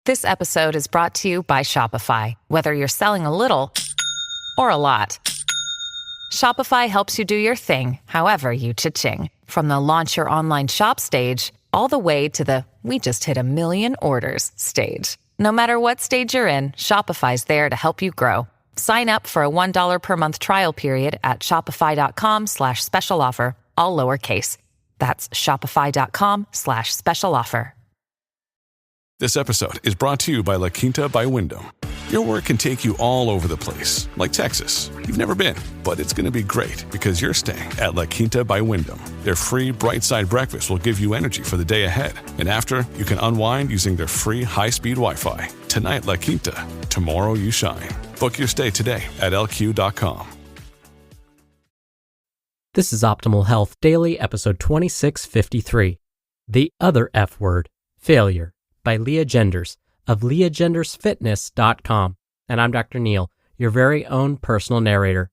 This episode is brought to you by Shopify. Whether you're selling a little or a lot, Shopify helps you do your thing, however you cha-ching. From the launch your online shop stage, all the way to the we just hit 1 million orders stage. No matter what stage you're in, Shopify's there to help you grow. Sign up for a $1 per month trial period at shopify.com/special offer, all lowercase. That's shopify.com/special offer. This episode is brought to you by La Quinta by Wyndham. Your work can take you all over the place, like Texas. You've never been, but it's going to be great because you're staying at La Quinta by Wyndham. Their free Bright Side breakfast will give you energy for the day ahead. And after, you can unwind using their free high-speed Wi-Fi. Tonight, La Quinta. Tomorrow, you shine. Book your stay today at lq.com. This is Optimal Health Daily, episode 2653. The Other F Word, Failure, by Lea Genders of leagendersfitness.com. And I'm Dr. Neil, your very own personal narrator.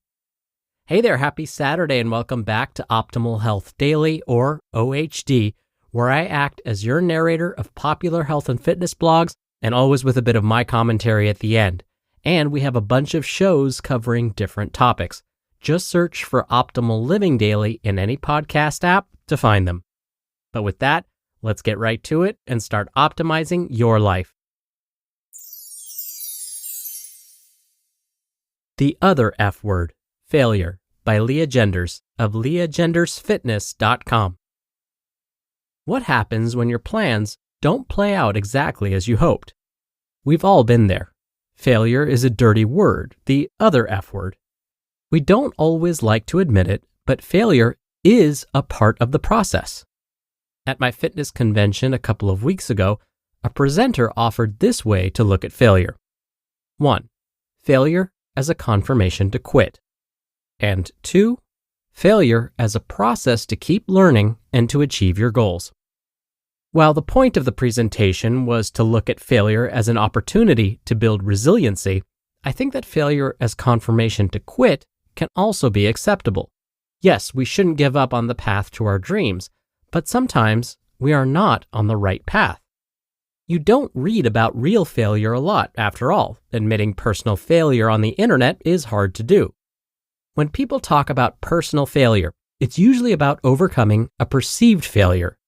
Hey there, happy Saturday and welcome back to Optimal Health Daily, or OHD, where I act as your narrator of popular health and fitness blogs and always with a bit of my commentary at the end. And we have a bunch of shows covering different topics. Just search for Optimal Living Daily in any podcast app to find them. But with that, let's get right to it and start optimizing your life. The Other F Word, Failure, by Lea Genders of leagendersfitness.com. What happens when your plans don't play out exactly as you hoped? We've all been there. Failure is a dirty word, the other F word. We don't always like to admit it, but failure is a part of the process. At my fitness convention a couple of weeks ago, a presenter offered this way to look at failure. 1. Failure as a confirmation to quit. And 2. Failure as a process to keep learning and to achieve your goals. While the point of the presentation was to look at failure as an opportunity to build resiliency, I think that failure as confirmation to quit can also be acceptable. Yes, we shouldn't give up on the path to our dreams, but sometimes we are not on the right path. You don't read about real failure a lot, after all. Admitting personal failure on the internet is hard to do. When people talk about personal failure, it's usually about overcoming a perceived failure.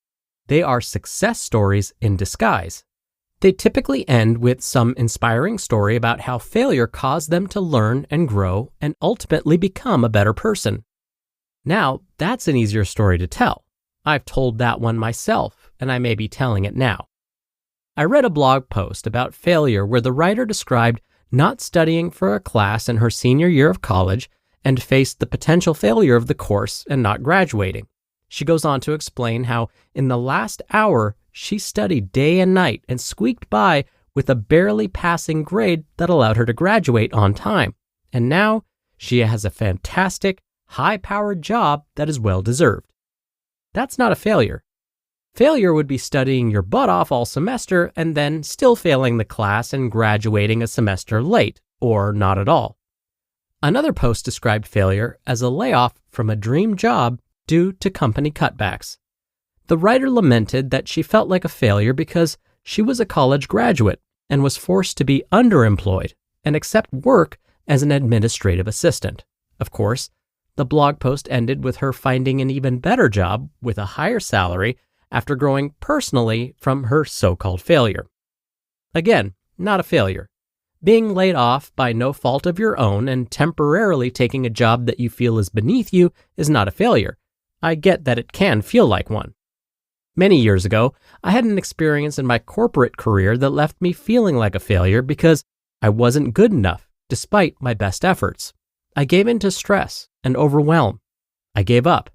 They are success stories in disguise. They typically end with some inspiring story about how failure caused them to learn and grow and ultimately become a better person. Now, that's an easier story to tell. I've told that one myself, and I may be telling it now. I read a blog post about failure where the writer described not studying for a class in her senior year of college and faced the potential failure of the course and not graduating. She goes on to explain how in the last hour, she studied day and night and squeaked by with a barely passing grade that allowed her to graduate on time. And now she has a fantastic, high-powered job that is well-deserved. That's not a failure. Failure would be studying your butt off all semester and then still failing the class and graduating a semester late, or not at all. Another post described failure as a layoff from a dream job due to company cutbacks. The writer lamented that she felt like a failure because she was a college graduate and was forced to be underemployed and accept work as an administrative assistant. Of course, the blog post ended with her finding an even better job with a higher salary after growing personally from her so-called failure. Again, not a failure. Being laid off by no fault of your own and temporarily taking a job that you feel is beneath you is not a failure. I get that it can feel like one. Many years ago, I had an experience in my corporate career that left me feeling like a failure because I wasn't good enough, despite my best efforts. I gave in to stress and overwhelm. I gave up.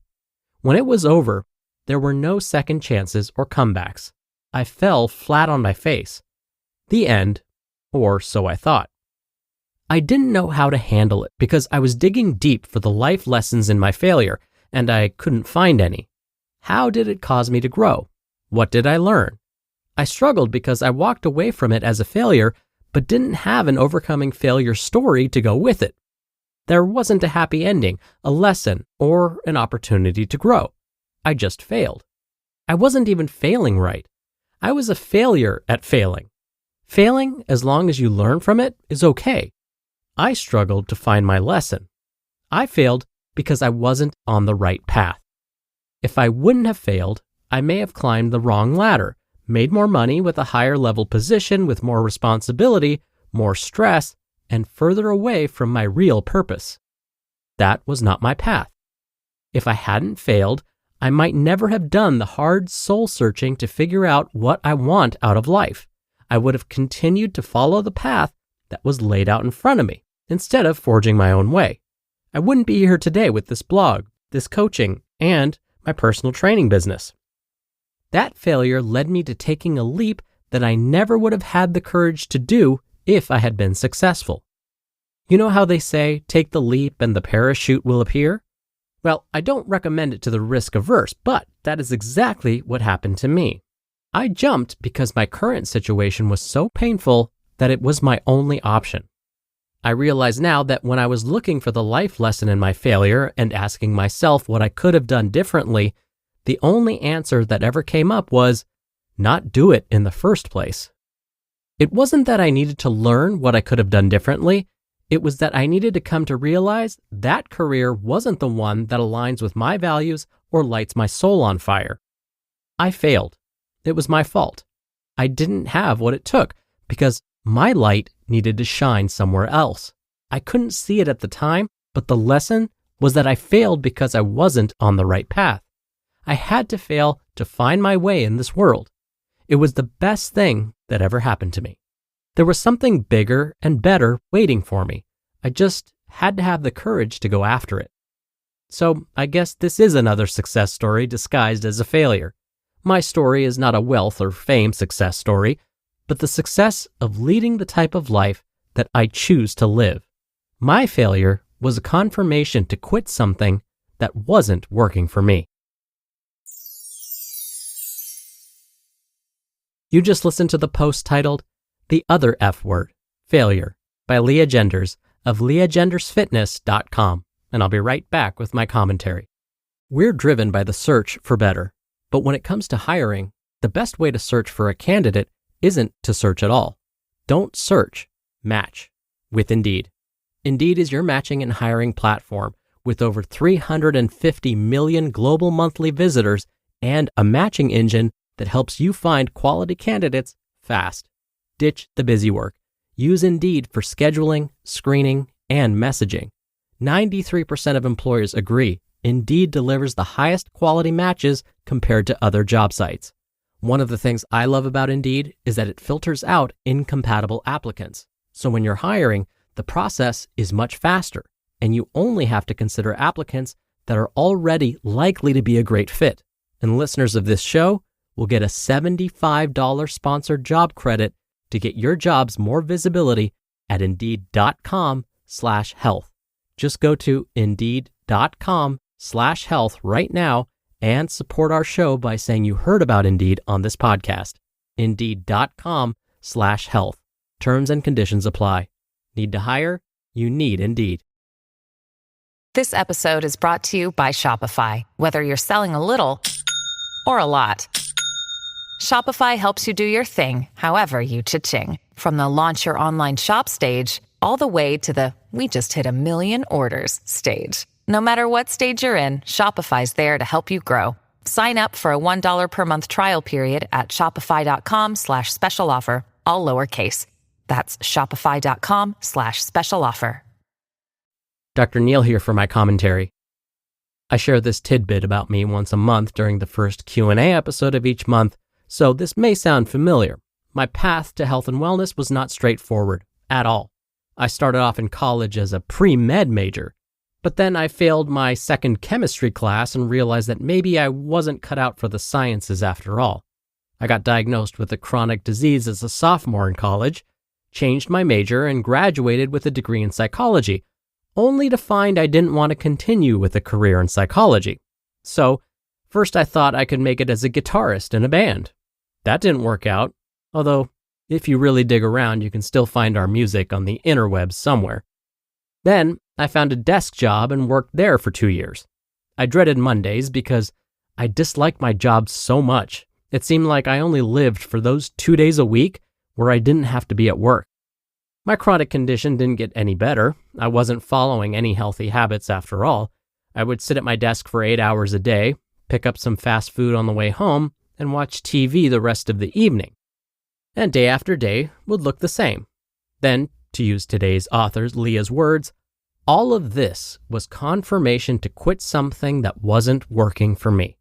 When it was over, there were no second chances or comebacks. I fell flat on my face. The end, or so I thought. I didn't know how to handle it because I was digging deep for the life lessons in my failure, and I couldn't find any. How did it cause me to grow? What did I learn? I struggled because I walked away from it as a failure, but didn't have an overcoming failure story to go with it. There wasn't a happy ending, a lesson, or an opportunity to grow. I just failed. I wasn't even failing right. I was a failure at failing. Failing, as long as you learn from it, is okay. I struggled to find my lesson. I failed because I wasn't on the right path. If I wouldn't have failed, I may have climbed the wrong ladder, made more money with a higher level position with more responsibility, more stress, and further away from my real purpose. That was not my path. If I hadn't failed, I might never have done the hard soul searching to figure out what I want out of life. I would have continued to follow the path that was laid out in front of me instead of forging my own way. I wouldn't be here today with this blog, this coaching, and my personal training business. That failure led me to taking a leap that I never would have had the courage to do if I had been successful. You know how they say, take the leap and the parachute will appear? Well, I don't recommend it to the risk-averse, but that is exactly what happened to me. I jumped because my current situation was so painful that it was my only option. I realize now that when I was looking for the life lesson in my failure and asking myself what I could have done differently, the only answer that ever came up was, not do it in the first place. It wasn't that I needed to learn what I could have done differently. It was that I needed to come to realize that career wasn't the one that aligns with my values or lights my soul on fire. I failed. It was my fault. I didn't have what it took because my light needed to shine somewhere else. I couldn't see it at the time, but the lesson was that I failed because I wasn't on the right path. I had to fail to find my way in this world. It was the best thing that ever happened to me. There was something bigger and better waiting for me. I just had to have the courage to go after it. So I guess this is another success story disguised as a failure. My story is not a wealth or fame success story, but the success of leading the type of life that I choose to live. My failure was a confirmation to quit something that wasn't working for me. You just listened to the post titled, The Other F Word, Failure, by Lea Genders of leagendersfitness.com, and I'll be right back with my commentary. We're driven by the search for better, but when it comes to hiring, the best way to search for a candidate isn't to search at all. Don't search, match with Indeed. Indeed is your matching and hiring platform with over 350 million global monthly visitors and a matching engine that helps you find quality candidates fast. Ditch the busy work. Use Indeed for scheduling, screening, and messaging. 93% of employers agree Indeed delivers the highest quality matches compared to other job sites. One of the things I love about Indeed is that it filters out incompatible applicants. So when you're hiring, the process is much faster, and you only have to consider applicants that are already likely to be a great fit. And listeners of this show will get a $75 sponsored job credit to get your jobs more visibility at Indeed.com/health. Just go to Indeed.com/health right now and support our show by saying you heard about Indeed on this podcast. Indeed.com/health. Terms and conditions apply. Need to hire? You need Indeed. This episode is brought to you by Shopify. Whether you're selling a little or a lot, Shopify helps you do your thing, however you cha-ching. From the launch your online shop stage, all the way to the we just hit 1 million orders stage. No matter what stage you're in, Shopify's there to help you grow. Sign up for a $1 per month trial period at shopify.com/special offer, all lowercase. That's shopify.com/special offer. Dr. Neil here for my commentary. I share this tidbit about me once a month during the first Q&A episode of each month, so this may sound familiar. My path to health and wellness was not straightforward at all. I started off in college as a pre-med major, but then I failed my second chemistry class and realized that maybe I wasn't cut out for the sciences after all. I got diagnosed with a chronic disease as a sophomore in college, changed my major, and graduated with a degree in psychology, only to find I didn't want to continue with a career in psychology. So, first I thought I could make it as a guitarist in a band. That didn't work out, although if you really dig around, you can still find our music on the interwebs somewhere. Then I found a desk job and worked there for 2 years. I dreaded Mondays because I disliked my job so much. It seemed like I only lived for those 2 days a week where I didn't have to be at work. My chronic condition didn't get any better. I wasn't following any healthy habits after all. I would sit at my desk for 8 hours a day, pick up some fast food on the way home, and watch TV the rest of the evening. And day after day would look the same. Then, to use today's author Lea's words, all of this was confirmation to quit something that wasn't working for me.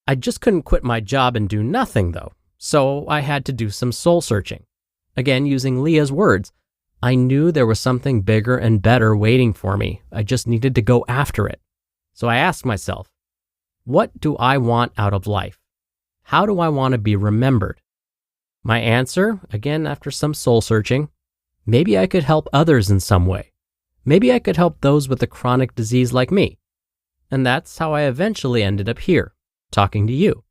I just couldn't quit my job and do nothing though, so I had to do some soul searching. Again, using Lea's words, I knew there was something bigger and better waiting for me. I just needed to go after it. So I asked myself, what do I want out of life? How do I want to be remembered? My answer, again after some soul searching, maybe I could help others in some way. Maybe I could help those with a chronic disease like me. And that's how I eventually ended up here, talking to you.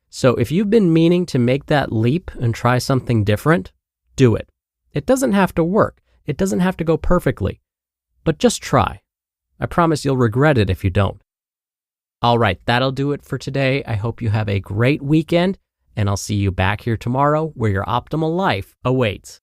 So if you've been meaning to make that leap and try something different, do it. It doesn't have to work. It doesn't have to go perfectly. But just try. I promise you'll regret it if you don't. All right, that'll do it for today. I hope you have a great weekend, and I'll see you back here tomorrow where your optimal life awaits.